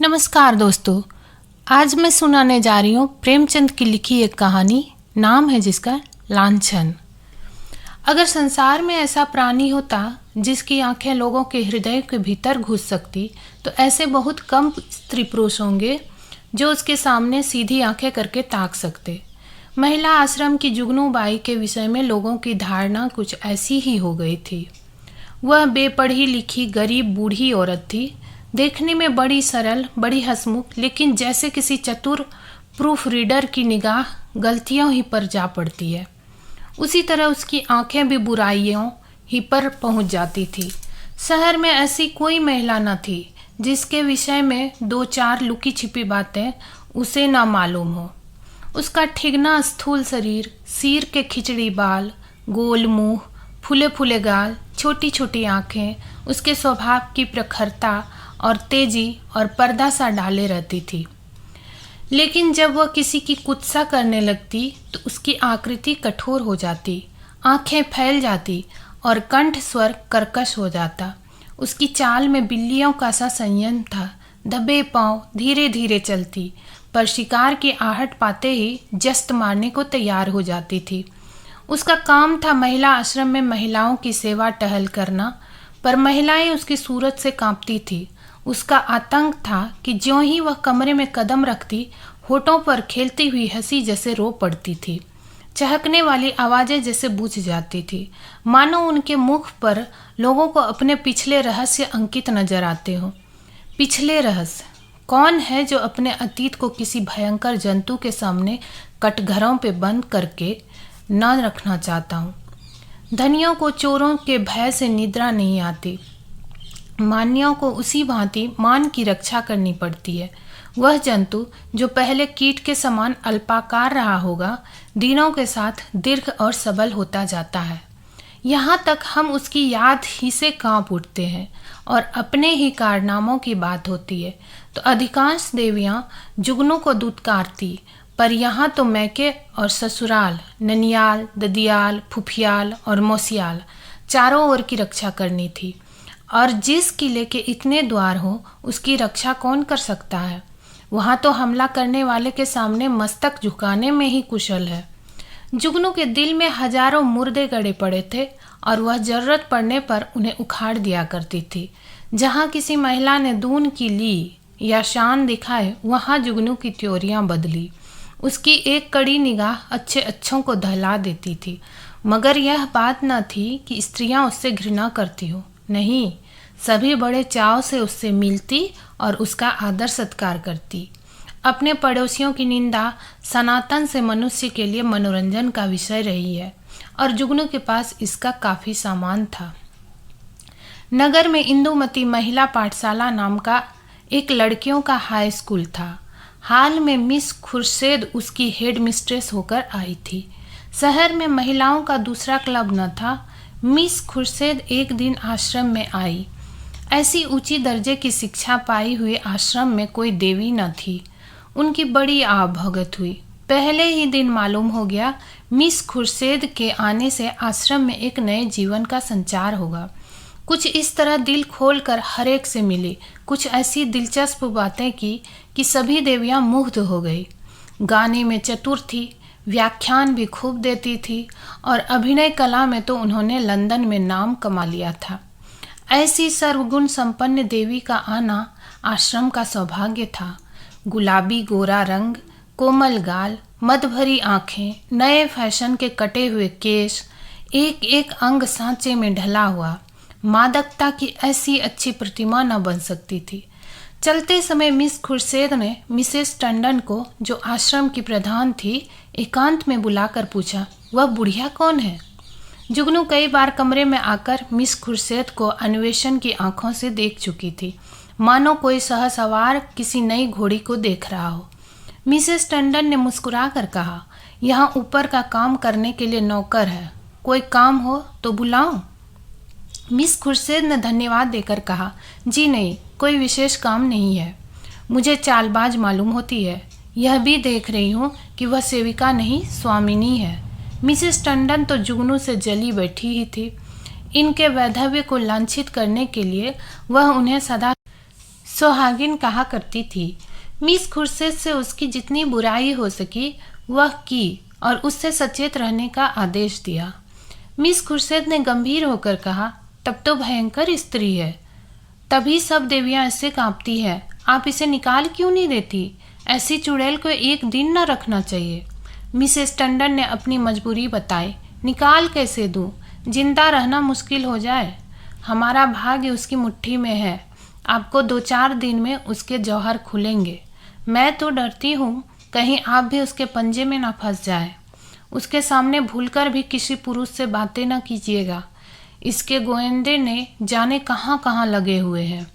नमस्कार दोस्तों, आज मैं सुनाने जा रही हूँ प्रेमचंद की लिखी एक कहानी। नाम है जिसका लांछन। अगर संसार में ऐसा प्राणी होता जिसकी आंखें लोगों के हृदय के भीतर घुस सकती तो ऐसे बहुत कम स्त्री पुरुष होंगे जो उसके सामने सीधी आंखें करके ताक सकते। महिला आश्रम की जुगनू बाई के विषय में लोगों की धारणा कुछ ऐसी ही हो गई थी। वह बेपढ़ी लिखी गरीब बूढ़ी औरत थी, देखने में बड़ी सरल, बड़ी हंसमुख, लेकिन जैसे किसी चतुर प्रूफ रीडर की निगाह गलतियों ही पर जा पड़ती है, उसी तरह उसकी आंखें भी बुराइयों ही पर पहुंच जाती थी। शहर में ऐसी कोई महिला न थी जिसके विषय में दो चार लुकी छिपी बातें उसे ना मालूम हो। उसका ठिगना स्थूल शरीर, सिर के खिचड़ी बाल, गोल मुंह, फूले फूले गाल, छोटी छोटी आंखें, उसके स्वभाव की प्रखरता और तेजी और पर्दा सा डाले रहती थी। लेकिन जब वह किसी की कुत्सा करने लगती तो उसकी आकृति कठोर हो जाती, आंखें फैल जाती और कंठ स्वर कर्कश हो जाता। उसकी चाल में बिल्लियों का सा संयम था। दबे पांव धीरे धीरे चलती, पर शिकार की आहट पाते ही जस्त मारने को तैयार हो जाती थी। उसका काम था महिला आश्रम में महिलाओं की सेवा टहल करना, पर महिलाएं उसकी सूरत से कांपती थी। उसका आतंक था कि ज्यों ही वह कमरे में कदम रखती, होठों पर खेलती हुई हंसी जैसे रो पड़ती थी, चहकने वाली आवाज़ें जैसे बुझ जाती थी, मानो उनके मुख पर लोगों को अपने पिछले रहस्य अंकित नजर आते हो। पिछले रहस्य कौन है जो अपने अतीत को किसी भयंकर जंतु के सामने कटघरों पे बंद करके न रखना चाहता हूँ। धनियों को चोरों के भय से निद्रा नहीं आती, मान्यों को उसी भांति मान की रक्षा करनी पड़ती है। वह जंतु जो पहले कीट के समान अल्पाकार रहा होगा, दिनों के साथ दीर्घ और सबल होता जाता है। यहाँ तक हम उसकी याद ही से कांप उठते हैं और अपने ही कारनामों की बात होती है तो अधिकांश देवियाँ जुगनू को दुत्कारती, पर यहाँ तो मैके और ससुराल, ननियाल, ददियाल, फुफियाल और मौसियाल चारों ओर की रक्षा करनी थी। और जिस किले के इतने द्वार हो उसकी रक्षा कौन कर सकता है? वहाँ तो हमला करने वाले के सामने मस्तक झुकाने में ही कुशल है। जुगनू के दिल में हजारों मुर्दे गड़े पड़े थे और वह जरूरत पड़ने पर उन्हें उखाड़ दिया करती थी। जहाँ किसी महिला ने दून की ली या शान दिखाए, वहाँ जुगनू की त्योरियाँ बदली। उसकी एक कड़ी निगाह अच्छे अच्छों को दहला देती थी, मगर यह बात न थी कि स्त्रियाँ उससे घृणा करती हो। नहीं, सभी बड़े चाव से उससे मिलती और उसका आदर सत्कार करती। अपने पड़ोसियों की निंदा सनातन से मनुष्य के लिए मनोरंजन का विषय रही है और जुगनू के पास इसका काफ़ी सामान था। नगर में इंदुमती महिला पाठशाला नाम का एक लड़कियों का हाई स्कूल था। हाल में मिस खुर्शेद उसकी हेड मिस्ट्रेस होकर आई थी। शहर में महिलाओं का दूसरा क्लब न था। मिस खुर्शेद एक दिन आश्रम में आई। ऐसी ऊंची दर्जे की शिक्षा पाई हुई आश्रम में कोई देवी न थी। उनकी बड़ी आवभगत हुई। पहले ही दिन मालूम हो गया मिस खुर्शेद के आने से आश्रम में एक नए जीवन का संचार होगा। कुछ इस तरह दिल खोलकर हर एक से मिली, कुछ ऐसी दिलचस्प बातें की कि सभी देवियां मुग्ध हो गई। गाने में चतुर थी, व्याख्यान भी खूब देती थी और अभिनय कला में तो उन्होंने लंदन में नाम कमा लिया था। ऐसी सर्वगुण संपन्न देवी का आना आश्रम का सौभाग्य था। गुलाबी गोरा रंग, कोमल गाल, मद भरी आँखें, नए फैशन के कटे हुए केश, एक एक अंग सांचे में ढला हुआ। मादकता की ऐसी अच्छी प्रतिमा न बन सकती थी। चलते समय मिस खुर्शेद ने मिसेस टंडन को, जो आश्रम की प्रधान थी, एकांत में बुलाकर पूछा, वह बुढ़िया कौन है? जुगनू कई बार कमरे में आकर मिस खुर्शेद को अन्वेषण की आंखों से देख चुकी थी, मानो कोई सहसवार किसी नई घोड़ी को देख रहा हो। मिसेस टंडन ने मुस्कुरा कर कहा, यहाँ ऊपर का काम करने के लिए नौकर है, कोई काम हो तो बुलाऊं? मिस खुर्शेद ने धन्यवाद देकर कहा, जी नहीं, कोई विशेष काम नहीं है। मुझे चालबाज मालूम होती है, यह भी देख रही हूँ कि वह सेविका नहीं स्वामिनी है। मिसेस टंडन तो जुगनू से जली बैठी ही थी। इनके वैधव्य को लांछित करने के लिए वह उन्हें सदा सुहागिन कहा करती थी। मिस खुर्शीद से उसकी जितनी बुराई हो सकी वह की और उससे सचेत रहने का आदेश दिया। मिस खुर्शीद ने गंभीर होकर कहा, तब तो भयंकर स्त्री है, तभी सब देवियां इससे कांपती है। आप इसे निकाल क्यों नहीं देती? ऐसी चुड़ैल को एक दिन न रखना चाहिए। मिसेस टंडन ने अपनी मजबूरी बताई। निकाल कैसे दूं? जिंदा रहना मुश्किल हो जाए। हमारा भाग्य उसकी मुट्ठी में है। आपको 2-4 दिन में उसके जौहर खुलेंगे। मैं तो डरती हूँ कहीं आप भी उसके पंजे में ना फंस जाए। उसके सामने भूलकर भी किसी पुरुष से बातें न कीजिएगा। इसके गोएंदे ने जाने कहाँ कहाँ लगे हुए हैं।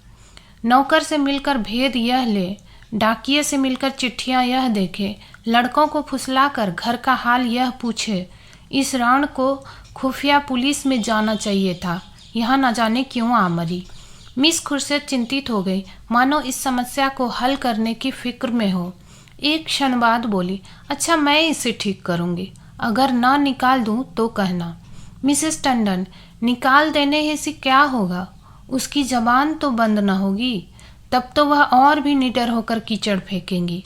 नौकर से मिलकर भेद यह ले, डाकिये से मिलकर चिट्ठियाँ यह देखे, लड़कों को फुसलाकर घर का हाल यह पूछे। इस राण को खुफिया पुलिस में जाना चाहिए था, यहाँ न जाने क्यों आ मरी। मिस खुर्शीद चिंतित हो गई, मानो इस समस्या को हल करने की फिक्र में हो। एक क्षण बाद बोली, अच्छा मैं इसे ठीक करूँगी, अगर ना निकाल दूँ तो कहना। मिसेस टंडन, निकाल देने ही से क्या होगा? उसकी जबान तो बंद न होगी, तब तो वह और भी निडर होकर कीचड़ फेंकेंगी।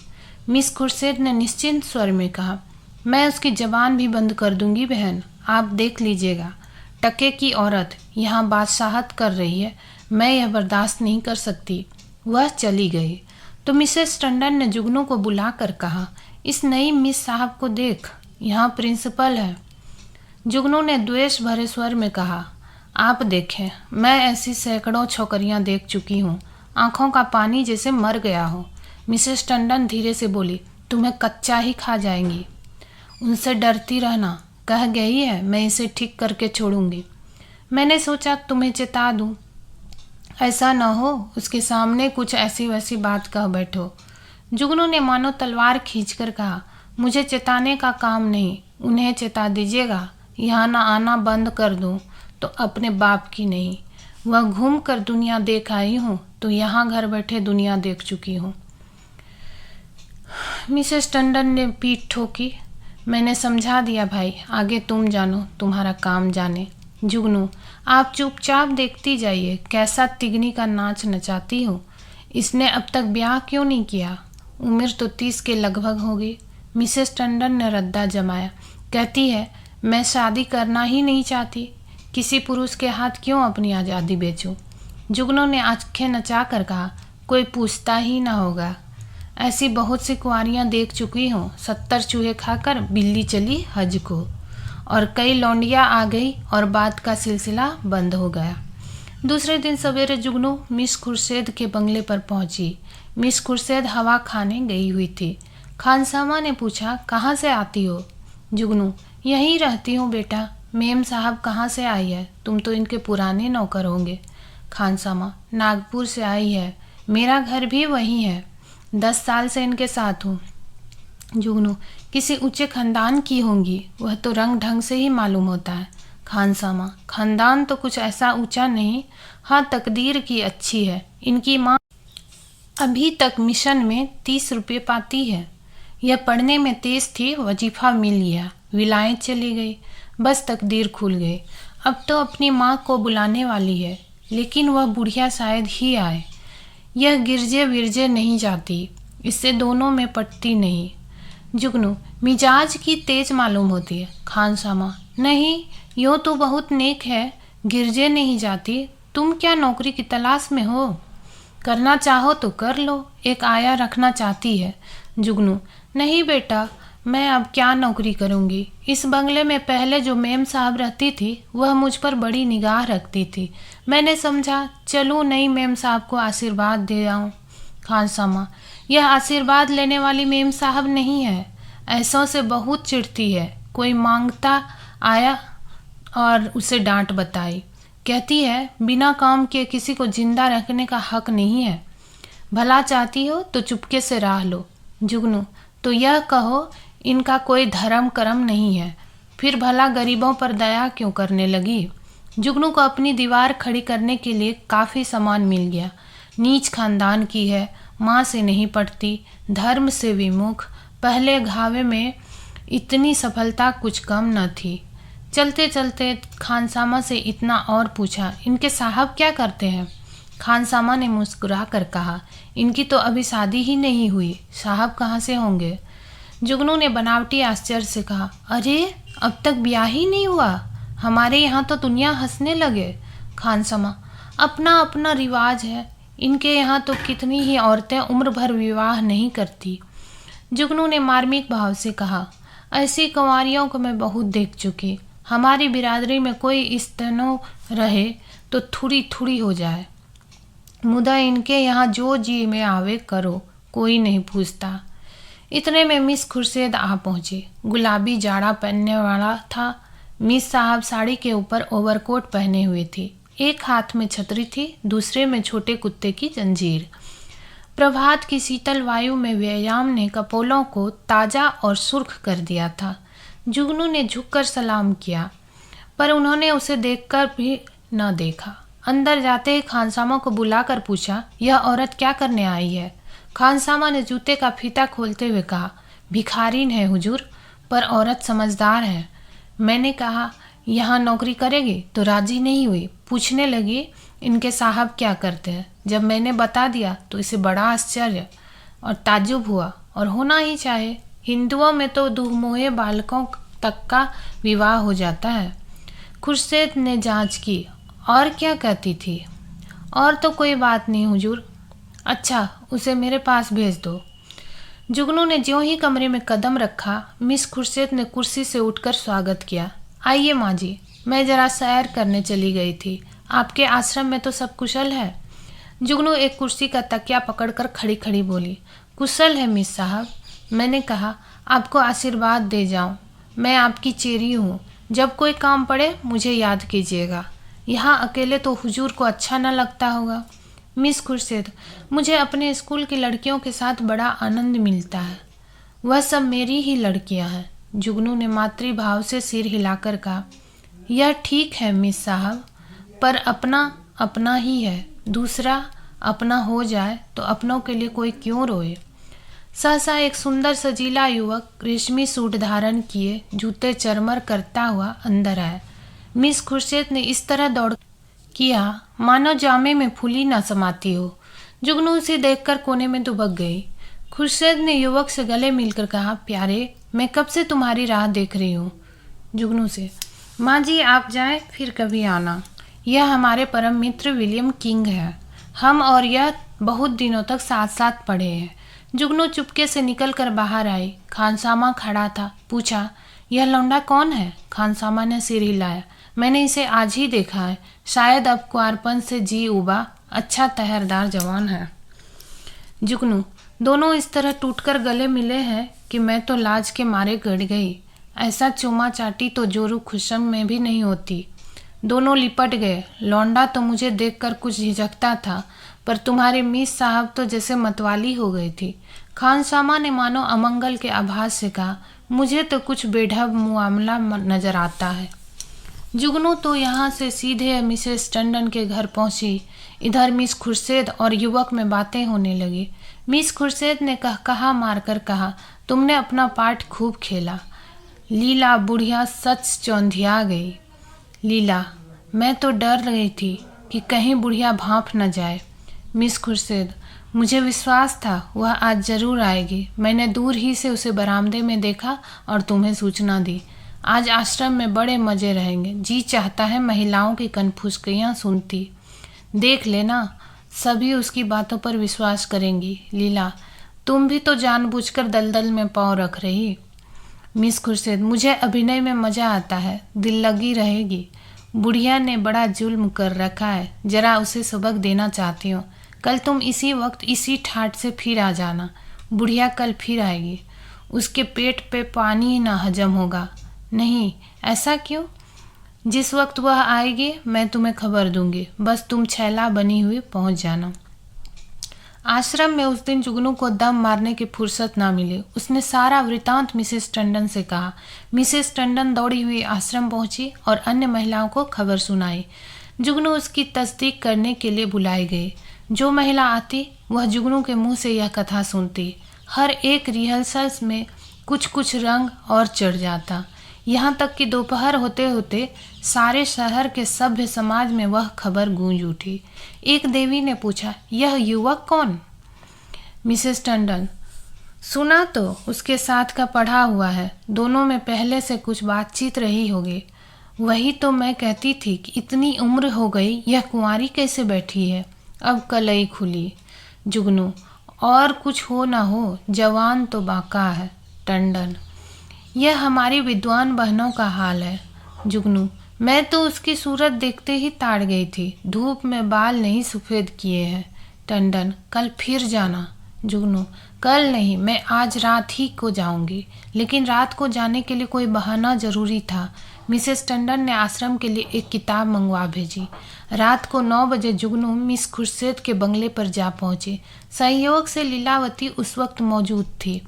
मिस खुर्शीद ने निश्चिंत स्वर में कहा, मैं उसकी जबान भी बंद कर दूंगी बहन, आप देख लीजिएगा। टके की औरत यहाँ बादशाहत कर रही है, मैं यह बर्दाश्त नहीं कर सकती। वह चली गई तो मिसेस टंडन ने जुगनू को बुलाकर कहा, इस नई मिस साहब को देख, यहाँ प्रिंसिपल है। जुगनू ने द्वेष भरे स्वर में कहा, आप देखें, मैं ऐसी सैकड़ों छोकरियां देख चुकी हूँ, आंखों का पानी जैसे मर गया हो। मिसेस टंडन धीरे से बोली, तुम्हें कच्चा ही खा जाएंगी। उनसे डरती रहना, कह गई है मैं इसे ठीक करके छोड़ूंगी। मैंने सोचा तुम्हें चेता दूं, ऐसा न हो उसके सामने कुछ ऐसी वैसी बात कह बैठो। जुगनू ने मानो तलवार खींचकर कहा, मुझे चेताने का काम नहीं, उन्हें चेता दीजिएगा। यहाँ न आना बंद कर दूं तो अपने बाप की नहीं। वह घूम कर दुनिया देख आई हूँ तो यहाँ घर बैठे दुनिया देख चुकी हूँ। मिसेस टंडन ने पीठ ठोकी, मैंने समझा दिया भाई, आगे तुम जानो, तुम्हारा काम जाने। जुगनू, आप चुपचाप देखती जाइए, कैसा तिगनी का नाच नचाती हो। इसने अब तक ब्याह क्यों नहीं किया? उम्र तो 30 के लगभग होगी। मिसेस टंडन ने रद्दा जमाया, कहती है मैं शादी करना ही नहीं चाहती, किसी पुरुष के हाथ क्यों अपनी आज़ादी बेचूं। जुगनू ने आंखें नचा कर कहा, कोई पूछता ही ना होगा, ऐसी बहुत सी कुंवारियाँ देख चुकी हूँ। 70 चूहे खाकर बिल्ली चली हज को, और कई लौंडियाँ आ गई और बात का सिलसिला बंद हो गया। दूसरे दिन सवेरे जुगनू मिस खुर्शीद के बंगले पर पहुंची। मिस खुर्शीद हवा खाने गई हुई थी। खानसामा ने पूछा, कहाँ से आती हो? जुगनू, यहीं रहती हूँ बेटा। मेम साहब कहाँ से आई है? तुम तो इनके पुराने नौकर होंगे। खानसामा, नागपुर से आई है, मेरा घर भी वहीं है, 10 साल से इनके साथ हूँ। जुगनू, किसी ऊंचे खानदान की होंगी, वह तो रंग ढंग से ही मालूम होता है। खानसामा, खानदान तो कुछ ऐसा ऊंचा नहीं, हाँ तकदीर की अच्छी है। इनकी माँ अभी तक मिशन में 30 रुपये पाती है। यह पढ़ने में तेज थी, वजीफा मिल गया, विलायत चली गई, बस तकदीर खुल गई। अब तो अपनी माँ को बुलाने वाली है, लेकिन वह बुढ़िया शायद ही आए। यह गिरजे विरजे नहीं जाती, इससे दोनों में पटती नहीं। जुगनू, मिजाज की तेज मालूम होती है। खानसामा, नहीं, यो तो बहुत नेक है, गिरजे नहीं जाती। तुम क्या नौकरी की तलाश में हो? करना चाहो तो कर लो, एक आया रखना चाहती है। जुगनू, नहीं बेटा, मैं अब क्या नौकरी करूँगी। इस बंगले में पहले जो मेम साहब रहती थी वह मुझ पर बड़ी निगाह रखती थी। मैंने समझा चलूँ नई मेम साहब को आशीर्वाद दे आऊँ। खानसामा, यह आशीर्वाद लेने वाली मेम साहब नहीं है, ऐसों से बहुत चिढ़ती है। कोई मांगता आया और उसे डांट बताई, कहती है बिना काम के किसी को जिंदा रखने का हक नहीं है। भला चाहती हो तो चुपके से राह लो। जुगनू, तो यह कहो इनका कोई धर्म कर्म नहीं है, फिर भला गरीबों पर दया क्यों करने लगी। जुगनू को अपनी दीवार खड़ी करने के लिए काफ़ी सामान मिल गया। नीच खानदान की है, माँ से नहीं पटती, धर्म से विमुख, पहले घावे में इतनी सफलता कुछ कम न थी। चलते चलते खानसामा से इतना और पूछा, इनके साहब क्या करते हैं? खानसामा ने मुस्कुरा कर कहा, इनकी तो अभी शादी ही नहीं हुई, साहब कहाँ से होंगे? जुगनू ने बनावटी आश्चर्य से कहा, अरे अब तक ब्याह ही नहीं हुआ? हमारे यहाँ तो दुनिया हंसने लगे। खानसामा, अपना अपना रिवाज है, इनके यहाँ तो कितनी ही औरतें उम्र भर विवाह नहीं करती। जुगनू ने मार्मिक भाव से कहा, ऐसी कंवारियों को मैं बहुत देख चुकी। हमारी बिरादरी में कोई स्तेनो रहे तो थोड़ी थोड़ी हो जाए, मुदा इनके यहाँ जो जी में आवे करो, कोई नहीं पूछता। इतने में मिस खुर्शीद आ पहुंची। गुलाबी जाड़ा पहनने वाला था। मिस साहब साड़ी के ऊपर ओवरकोट पहने हुए थी। एक हाथ में छतरी थी, दूसरे में छोटे कुत्ते की जंजीर। प्रभात की शीतल वायु में व्यायाम ने कपोलों को ताज़ा और सुर्ख कर दिया था। जुगनू ने झुककर सलाम किया, पर उन्होंने उसे देखकर भी न देखा। अंदर जाते ही खानसामा को बुलाकर पूछा, यह औरत क्या करने आई है? खानसामा ने जूते का फीता खोलते हुए कहा, भिखारिन है हुजूर, पर औरत समझदार है। मैंने कहा यहाँ नौकरी करेगी तो राजी नहीं हुई। पूछने लगी इनके साहब क्या करते हैं। जब मैंने बता दिया तो इसे बड़ा आश्चर्य और ताज्जुब हुआ, और होना ही चाहे। हिंदुओं में तो दुहमुहे बालकों तक का विवाह हो जाता है। खुर्शीद ने जांच की। और क्या कहती थी? और तो कोई बात नहीं हुजूर। अच्छा, उसे मेरे पास भेज दो। जुगनू ने ज्यों ही कमरे में कदम रखा, मिस खुर्शीद ने कुर्सी से उठकर स्वागत किया। आइए माँ जी, मैं जरा सैर करने चली गई थी। आपके आश्रम में तो सब कुशल है? जुगनू एक कुर्सी का तकिया पकड़कर खड़ी खड़ी बोली, कुशल है मिस साहब। मैंने कहा आपको आशीर्वाद दे जाऊं। मैं आपकी चेरी हूँ। जब कोई काम पड़े मुझे याद कीजिएगा। यहाँ अकेले तो हुजूर को अच्छा न लगता होगा। मिस खुर्शीद, मुझे अपने स्कूल की लड़कियों के साथ बड़ा आनंद मिलता है। वह सब मेरी ही लड़कियां हैं। जुगनू ने मातृभाव से सिर हिलाकर कहा, यह ठीक है मिस साहब, पर अपना अपना ही है। दूसरा अपना हो जाए तो अपनों के लिए कोई क्यों रोए। सहसा एक सुंदर सजीला युवक रेशमी सूट धारण किए, जूते चरमर करता हुआ अंदर आया। मिस खुर्शीद ने इस तरह दौड़ किया मानो जामे में फूली न समाती हो। जुगनू उसे देखकर कोने में दुबक गई। खुर्शीद ने युवक से गले मिलकर कहा, प्यारे, मैं कब से तुम्हारी राह देख रही हूँ। जुगनू से, माँ जी आप जाएं, फिर कभी आना। यह हमारे परम मित्र विलियम किंग है। हम और यह बहुत दिनों तक साथ साथ पढ़े हैं। जुगनू चुपके से निकलकर बाहर आई। खानसामा खड़ा था। पूछा, यह लौंडा कौन है? खानसामा ने सिर हिलाया। मैंने इसे आज ही देखा है। शायद अब कुंवारपन से जी उबा। अच्छा तहरदार जवान है। जुगनू, दोनों इस तरह टूटकर गले मिले हैं कि मैं तो लाज के मारे गड़ गई। ऐसा चूमा चाटी तो जोरू खुशम में भी नहीं होती। दोनों लिपट गए। लौंडा तो मुझे देखकर कुछ झिझकता था, पर तुम्हारे मिस साहब तो जैसे मतवाली हो गई थी। खानसामा ने मानो अमंगल के आभास से कहा, मुझे तो कुछ बेढब मामला नजर आता है। जुगनू तो यहाँ से सीधे मिसेस टंडन के घर पहुंची। इधर मिस खुर्शीद और युवक में बातें होने लगी। मिस खुर्शीद ने कहा मारकर कहा, तुमने अपना पार्ट खूब खेला। लीला बुढ़िया सच चौंधिया गई। लीला, मैं तो डर रही थी कि कहीं बुढ़िया भांप न जाए। मिस खुर्शीद, मुझे विश्वास था वह आज जरूर आएगी। मैंने दूर ही से उसे बरामदे में देखा और तुम्हें सूचना दी। आज आश्रम में बड़े मजे रहेंगे। जी चाहता है महिलाओं की कनफुसकियाँ सुनती। देख लेना, सभी उसकी बातों पर विश्वास करेंगी। लीला, तुम भी तो जानबूझकर दलदल में पाँव रख रही। मिस खुर्शीद, मुझे अभिनय में मज़ा आता है, दिल लगी रहेगी। बुढ़िया ने बड़ा जुल्म कर रखा है, जरा उसे सबक देना चाहती हूँ। कल तुम इसी वक्त इसी ठाट से फिर आ जाना। बुढ़िया कल फिर आएगी। उसके पेट पे पानी ना हजम होगा। नहीं, ऐसा क्यों? जिस वक्त वह आएगी मैं तुम्हें खबर दूंगी। बस तुम छैला बनी हुई पहुंच जाना। आश्रम में उस दिन जुगनू को दम मारने की फुर्सत ना मिली। उसने सारा वृतांत मिसेस टंडन से कहा। मिसेस टंडन दौड़ी हुई आश्रम पहुंची और अन्य महिलाओं को खबर सुनाई। जुगनू उसकी तस्दीक करने के लिए बुलाई गई। जो महिला आती वह जुगनू के मुंह से यह कथा सुनती। हर एक रिहर्सल्स में कुछ कुछ रंग और चढ़ जाता। यहाँ तक कि दोपहर होते होते सारे शहर के सभ्य समाज में वह खबर गूंज उठी। एक देवी ने पूछा, यह युवक कौन? मिसेस टंडन, सुना तो उसके साथ का पढ़ा हुआ है, दोनों में पहले से कुछ बातचीत रही होगी। वही तो मैं कहती थी कि इतनी उम्र हो गई, यह कुंवारी कैसे बैठी है? अब कलई खुली। जुगनू, और कुछ हो ना हो, जवान तो बाका है। टंडन, यह हमारी विद्वान बहनों का हाल है। जुगनू, मैं तो उसकी सूरत देखते ही ताड़ गई थी, धूप में बाल नहीं सफ़ेद किए हैं। टंडन, कल फिर जाना। जुगनू, कल नहीं, मैं आज रात ही को जाऊंगी। लेकिन रात को जाने के लिए कोई बहाना जरूरी था। मिसेस टंडन ने आश्रम के लिए एक किताब मंगवा भेजी। रात को 9 बजे जुगनू मिस खुर्शीद के बंगले पर जा पहुंची। संयोग से लीलावती उस वक्त मौजूद थी।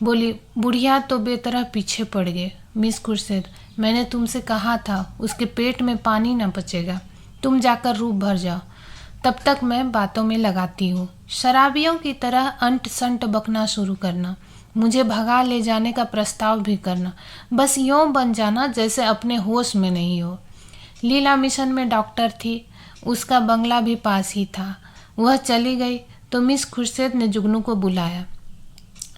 बोली, बुढ़िया तो बेतरह पीछे पड़ गए। मिस खुर्शीद, मैंने तुमसे कहा था उसके पेट में पानी न पचेगा, तुम जाकर रूप भर जाओ, तब तक मैं बातों में लगाती हूँ। शराबियों की तरह अंट संट बकना शुरू करना, मुझे भगा ले जाने का प्रस्ताव भी करना, बस यूँ बन जाना जैसे अपने होश में नहीं हो। लीला मिशन में डॉक्टर थी, उसका बंगला भी पास ही था। वह चली गई तो मिस खुर्शीद ने जुगनू को बुलाया।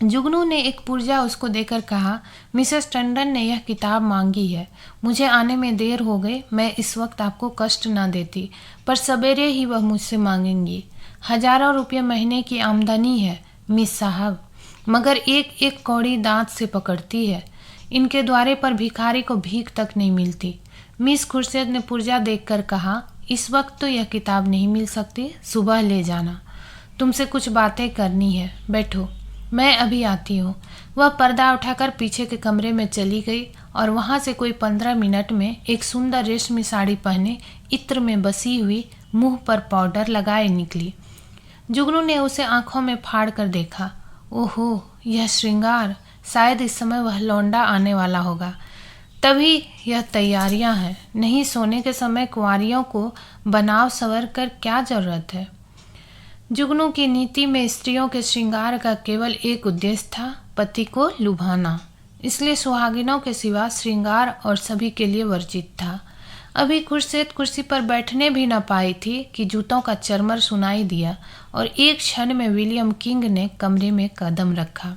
जुगनू ने एक पुर्जा उसको देकर कहा, मिसेस टंडन ने यह किताब मांगी है, मुझे आने में देर हो गई, मैं इस वक्त आपको कष्ट ना देती, पर सवेरे ही वह मुझसे मांगेंगी। हजारों रुपये महीने की आमदनी है मिस साहब, मगर एक एक कौड़ी दांत से पकड़ती है। इनके द्वारे पर भिखारी को भीख तक नहीं मिलती। मिस खुर्शीद ने पुर्जा देखकर कहा, इस वक्त तो यह किताब नहीं मिल सकती, सुबह ले जाना, तुमसे कुछ बातें करनी है, बैठो, मैं अभी आती हूँ। वह पर्दा उठाकर पीछे के कमरे में चली गई और वहाँ से कोई 15 मिनट में एक सुंदर रेशमी साड़ी पहने, इत्र में बसी हुई, मुंह पर पाउडर लगाए निकली। जुगनू ने उसे आंखों में फाड़ कर देखा। ओहो, यह श्रृंगार, शायद इस समय वह लौंडा आने वाला होगा, तभी यह तैयारियां हैं। नहीं, सोने के समय कुंवारियों को बनाव संवर कर क्या जरूरत है। जुगनू की नीति में स्त्रियों के श्रृंगार का केवल एक उद्देश्य था, पति को लुभाना, इसलिए सुहागिनों के सिवा श्रृंगार और सभी के लिए वर्जित था। अभी खुर्शीद कुर्सी पर बैठने भी न पाई थी कि जूतों का चरमर सुनाई दिया और एक क्षण में विलियम किंग ने कमरे में कदम रखा।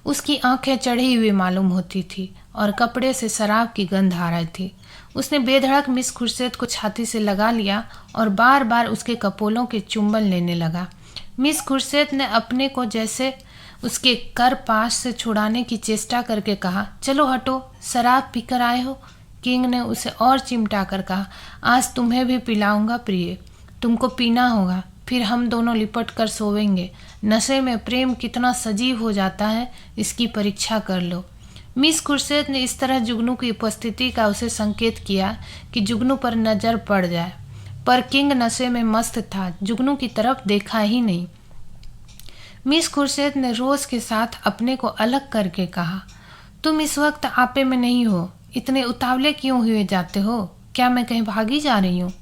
उसकी आंखें चढ़ी हुई मालूम होती थी और कपड़े से शराब की गंध आ रही थी। उसने बेधड़क मिस खुर्शीद को छाती से लगा लिया और बार बार उसके कपोलों के चुंबन लेने लगा। मिस खुर्शीद ने अपने को जैसे उसके कर पास से छुड़ाने की चेष्टा करके कहा, चलो हटो, शराब पीकर आए हो। किंग ने उसे और चिमटा कर कहा, आज तुम्हें भी पिलाऊंगा प्रिय, तुमको पीना होगा, फिर हम दोनों लिपट कर सोवेंगे। नशे में प्रेम कितना सजीव हो जाता है, इसकी परीक्षा कर लो। मिस खुर्शीद ने इस तरह जुगनू की उपस्थिति का उसे संकेत किया कि जुगनू पर नजर पड़ जाए, पर किंग नशे में मस्त था, जुगनू की तरफ देखा ही नहीं। मिस खुर्शीद ने रोज के साथ अपने को अलग करके कहा, तुम इस वक्त आपे में नहीं हो, इतने उतावले क्यों हुए जाते हो? क्या मैं कहीं भागी जा रही हूँ?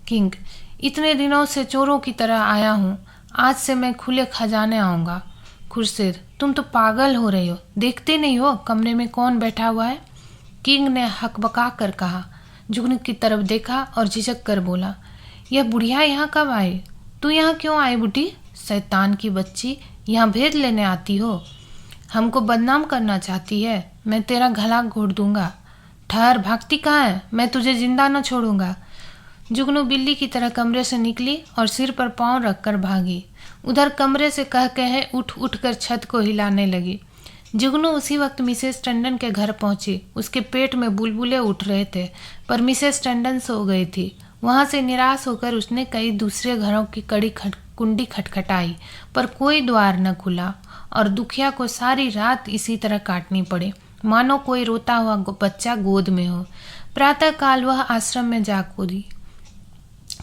किंग, इतने दिनों से चोरों की तरह आया हूँ, आज से मैं खुले खजाने आऊँगा। खुर्शीद, तुम तो पागल हो रही हो, देखते नहीं हो कमरे में कौन बैठा हुआ है? किंग ने हकबका कर कहा। जुगनू की तरफ देखा और झिझक कर बोला, यह बुढ़िया यहाँ कब आई? तू यहाँ क्यों आई बुढ़ी? शैतान की बच्ची, यहाँ भेद लेने आती हो? हमको बदनाम करना चाहती है? मैं तेरा गला घोट दूंगा। ठहर, भागती कहाँ है? मैं तुझे जिंदा न छोड़ूंगा। जुगनू बिल्ली की तरह कमरे से निकली और सिर पर पांव रखकर भागी। उधर कमरे से कह कहे उठ उठ कर छत को हिलाने लगी। जुगनू उसी वक्त मिसेस टंडन के घर पहुंची। उसके पेट में बुलबुले उठ रहे थे, पर मिसेस टंडन सो गई थी। वहां से निराश होकर उसने कई दूसरे घरों की कुंडी खटखटाई, पर कोई द्वार न खुला और दुखिया को सारी रात इसी तरह काटनी पड़ी, मानो कोई रोता हुआ बच्चा गोद में हो। प्रातःकाल वह आश्रम में जा कूदी।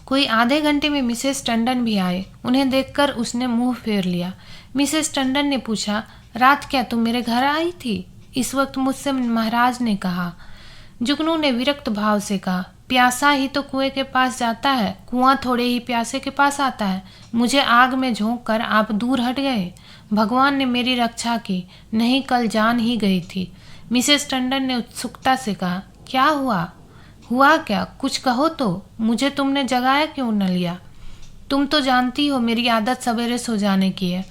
कोई आधे घंटे में मिसेस टंडन भी आए। उन्हें देखकर उसने मुंह फेर लिया। मिसेस टंडन ने पूछा, रात क्या तुम मेरे घर आई थी? इस वक्त मुझसे महाराज ने कहा। जुगनू ने विरक्त भाव से कहा, प्यासा ही तो कुएं के पास जाता है, कुआं थोड़े ही प्यासे के पास आता है। मुझे आग में झोंक कर आप दूर हट गए। भगवान ने मेरी रक्षा की, नहीं कल जान ही गई थी। मिसेस टंडन ने उत्सुकता से कहा, क्या हुआ? हुआ क्या? कुछ कहो तो। मुझे तुमने जगाया क्यों न लिया? तुम तो जानती हो मेरी आदत सवेरे सो जाने की है।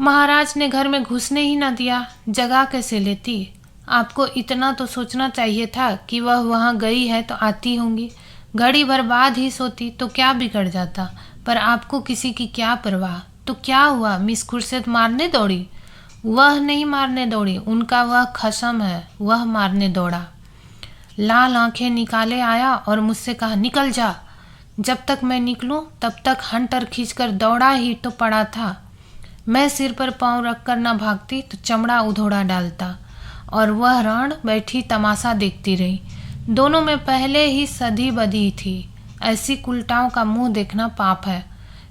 महाराज ने घर में घुसने ही न दिया, जगा कैसे लेती? आपको इतना तो सोचना चाहिए था कि वह वहाँ गई है तो आती होंगी। घड़ी भर बाद ही सोती तो क्या बिगड़ जाता, पर आपको किसी की क्या परवाह। तो क्या हुआ? मिस खुर्शीद मारने दौड़ी? वह नहीं मारने दौड़ी, उनका वह खसम है, वह मारने दौड़ा। लाल आंखें निकाले आया और मुझसे कहा, निकल जा। जब तक मैं निकलूं तब तक हंटर खींचकर दौड़ा ही तो पड़ा था। मैं सिर पर पांव रखकर न भागती तो चमड़ा उधोड़ा डालता, और वह राण बैठी तमाशा देखती रही। दोनों में पहले ही सधी बधी थी। ऐसी कुलटाओं का मुंह देखना पाप है।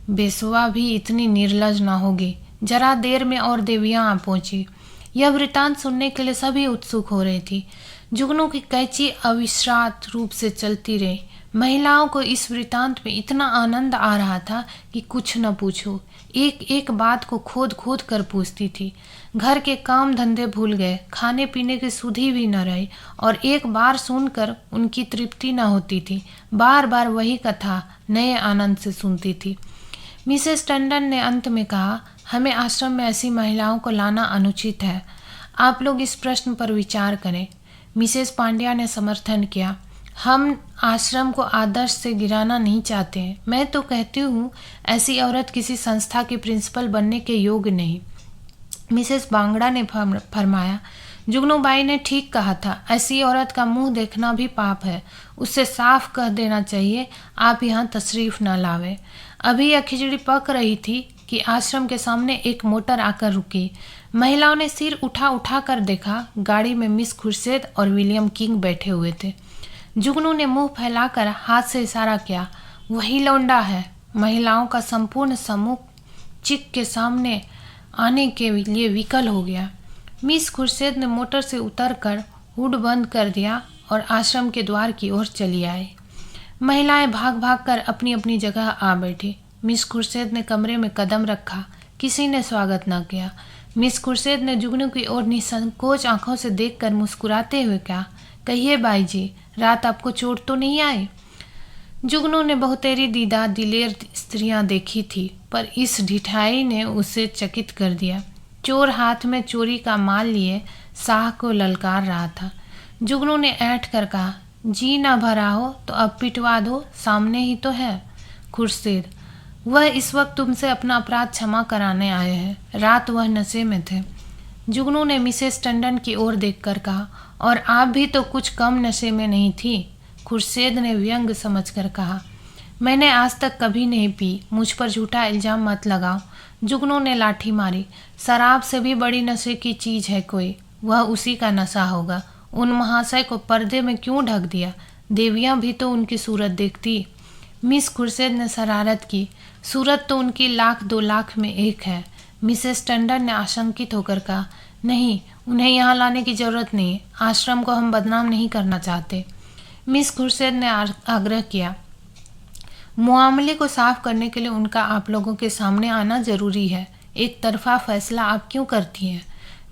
बेसुआ भी इतनी निर्लज ना होगी। जरा देर में और देवियां आ पहुंची। यह वृतांत सुनने के लिए सभी उत्सुक हो रही थी। जुगनू की कैंची अविश्रांत रूप से चलती रही। महिलाओं को इस वृतांत में इतना आनंद आ रहा था कि कुछ न पूछो। एक एक बात को खोद खोद कर पूछती थी। घर के काम धंधे भूल गए, खाने पीने की सुधि भी न रही, और एक बार सुनकर उनकी तृप्ति न होती थी। बार बार वही कथा नए आनंद से सुनती थी। मिसेस टंडन ने अंत में कहा, हमें आश्रम में ऐसी महिलाओं को लाना अनुचित है। आप लोग इस प्रश्न पर विचार करें। मिसेस पांड्या ने समर्थन किया। हम आश्रम को आदर्श से गिराना नहीं चाहते हैं। मैं तो कहती हूँ ऐसी औरत किसी संस्था की प्रिंसिपल बनने के योग्य नहीं। मिसेस बांगड़ा ने फरमाया, जुगनूबाई ने ठीक कहा था, ऐसी औरत का मुंह देखना भी पाप है। उससे साफ कह देना चाहिए, आप यहाँ तशरीफ न लावे। अभी यह खिचड़ी पक रही थी कि आश्रम के सामने एक मोटर आकर रुकी। महिलाओं ने सिर उठा उठा कर देखा। गाड़ी में मिस खुर्शीद और विलियम किंग बैठे हुए थे। जुगनू ने मुंह फैलाकर हाथ से इशारा किया, वही लौंडा है। महिलाओं का संपूर्ण समूह चिक के सामने आने के लिए विकल हो गया। मिस खुर्शीद ने मोटर से उतरकर हुड बंद कर दिया और आश्रम के द्वार की ओर चली आई। महिलाएं भाग भाग कर अपनी अपनी जगह आ बैठी। मिस खुर्शीद ने कमरे में कदम रखा। किसी ने स्वागत न किया। मिस खुर्शीद ने जुगनू की ओर निसंकोच आंखों से देखकर मुस्कुराते हुए कहा, कहिए बाई जी, रात आपको चोट तो नहीं आई? जुगनू ने बहुतेरी दीदा दिलेर स्त्रियां देखी थी, पर इस ढिठाई ने उसे चकित कर दिया। चोर हाथ में चोरी का माल लिए शाह को ललकार रहा था। जुगनू ने ऐंठ कर कहा, जी ना भरा हो तो अब पिटवा दो, सामने ही तो है। खुर्शीद, वह इस वक्त तुमसे अपना अपराध क्षमा कराने आए हैं। रात वह नशे में थे। जुगनू ने मिसेस टंडन की ओर देखकर कहा, और आप भी तो कुछ कम नशे में नहीं थी। खुर्शीद ने व्यंग समझकर कहा, मैंने आज तक कभी नहीं पी, मुझ पर झूठा इल्जाम मत लगाओ। जुगनू ने लाठी मारी। शराब से भी बड़ी नशे की चीज़ है कोई, वह उसी का नशा होगा। उन महाशय को पर्दे में क्यों ढक दिया? देवियां भी तो उनकी सूरत देखती। मिस खुर्शीद ने शरारत की, सूरत तो उनकी 1,00,000-2,00,000 में एक है। मिसेस टंडन ने आशंकित होकर कहा, नहीं, उन्हें यहाँ लाने की जरूरत नहीं। आश्रम को हम बदनाम नहीं करना चाहते। मिस खुर्शीद ने आग्रह किया, मामले को साफ करने के लिए उनका आप लोगों के सामने आना जरूरी है। एक तरफा फैसला आप क्यों करती हैं?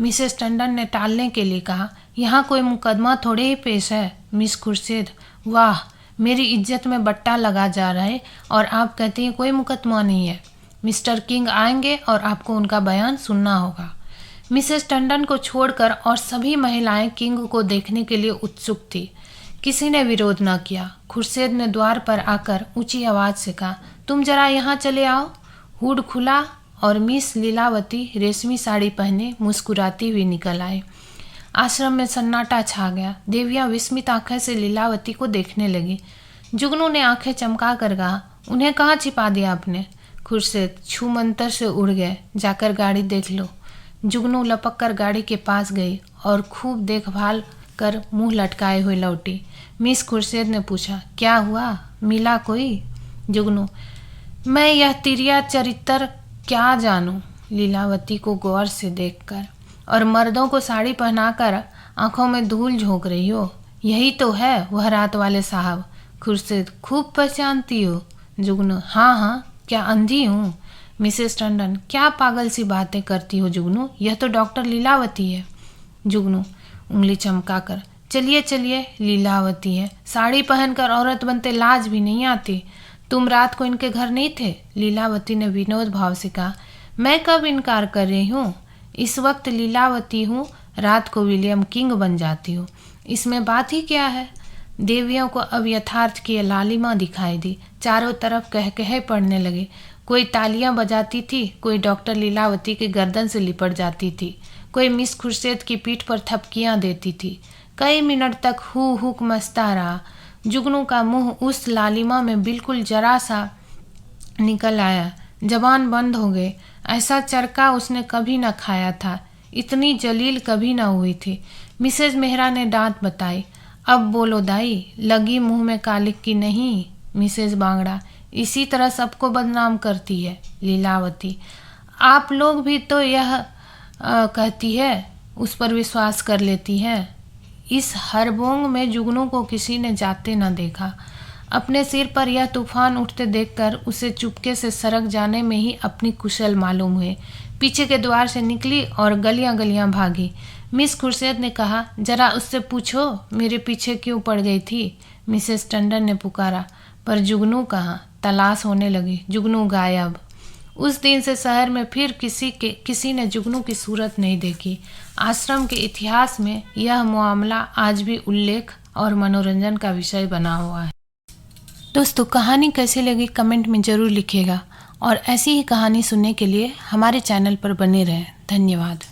मिसेस टंडन ने टालने के लिए कहा, यहाँ कोई मुकदमा थोड़े ही पेश है। मिस खुर्शीद, वाह, मेरी इज्जत में बट्टा लगा जा रहा है और आप कहती हैं कोई मुकदमा नहीं है। मिस्टर किंग आएंगे और आपको उनका बयान सुनना होगा। मिसेस टंडन को छोड़कर और सभी महिलाएं किंग को देखने के लिए उत्सुक थी। किसी ने विरोध न किया। खुर्शीद ने द्वार पर आकर ऊंची आवाज से कहा, तुम जरा यहाँ चले आओ। हुड खुला और मिस लीलावती रेशमी साड़ी पहने मुस्कुराती हुई निकल आए। आश्रम में सन्नाटा छा गया। देवियां विस्मित आंखें से लीलावती को देखने लगी। जुगनू ने आंखें चमका कर कहा, उन्हें कहाँ छिपा दिया आपने? खुर्शीद, छू मंतर से उड़ गए, जाकर गाड़ी देख लो। जुगनू लपक कर गाड़ी के पास गई और खूब देखभाल कर मुंह लटकाए हुए लौटी। मिस खुर्शीद ने पूछा, क्या हुआ, मिला कोई? जुगनू, मैं यह तिरिया चरित्र क्या जानूं? लीलावती को गौर से देखकर, और मर्दों को साड़ी पहनाकर आंखों में धूल झोंक रही हो, यही तो है वह रात वाले साहब। खुर्शीद, खूब पहचानती हो? जुगनू, हाँ हाँ, क्या अंधी हूँ? मिसेस टंडन, क्या पागल सी बातें करती हो जुगनू, यह तो डॉक्टर लीलावती है। जुगनू, उंगली चमकाकर। चलिए चलिए, लीलावती है, साड़ी पहनकर औरत बनते लाज भी नहीं आती। तुम रात को इनके घर नहीं थे? लीलावती ने विनोद भाव से कहा। मैं कब इनकार कर रही हूँ? इस वक्त लीलावती हूँ, रात को विलियम किंग बन जाती हूँ, इसमें बात ही क्या है? देवियों को अब यथार्थ की लालिमा दिखाई दी। चारों तरफ कह कहे पड़ने लगे। कोई तालियां बजाती थी, कोई डॉक्टर लीलावती के गर्दन से लिपट जाती थी, कोई मिस खुर्शीद की पीठ पर थपकियां देती थी। कई मिनट तक हुक मचता रहा। जुगनू का मुंह उस लालिमा में बिल्कुल जरा सा निकल आया, जबान बंद हो गए। ऐसा चरका उसने कभी न खाया था, इतनी जलील कभी न हुई थी। मिसेज मेहरा ने दांत बताई। अब बोलो दाई, लगी मुंह में कालिक की नहीं? मिसेज बांगड़ा, इसी तरह सबको बदनाम करती है लीलावती। आप लोग भी तो यह कहती है, उस पर विश्वास कर लेती है। इस हरबोंग में जुगनू को किसी ने जाते न देखा। अपने सिर पर यह तूफान उठते देखकर उसे चुपके से सरक जाने में ही अपनी कुशल मालूम हुए। पीछे के द्वार से निकली और गलियां गलियां भागी। मिस खुर्शीद ने कहा, जरा उससे पूछो मेरे पीछे क्यों पड़ गई थी? मिसेस टंडन ने पुकारा। पर जुगनू कहाँ? तलाश होने लगी। जुगनू गायब। उस दिन से शहर में फिर किसी ने जुगनू की सूरत नहीं देखी। आश्रम के इतिहास में यह मामला आज भी उल्लेख और मनोरंजन का विषय बना हुआ है। दोस्तों, कहानी कैसी लगी कमेंट में ज़रूर लिखिएगा और ऐसी ही कहानी सुनने के लिए हमारे चैनल पर बने रहें। धन्यवाद।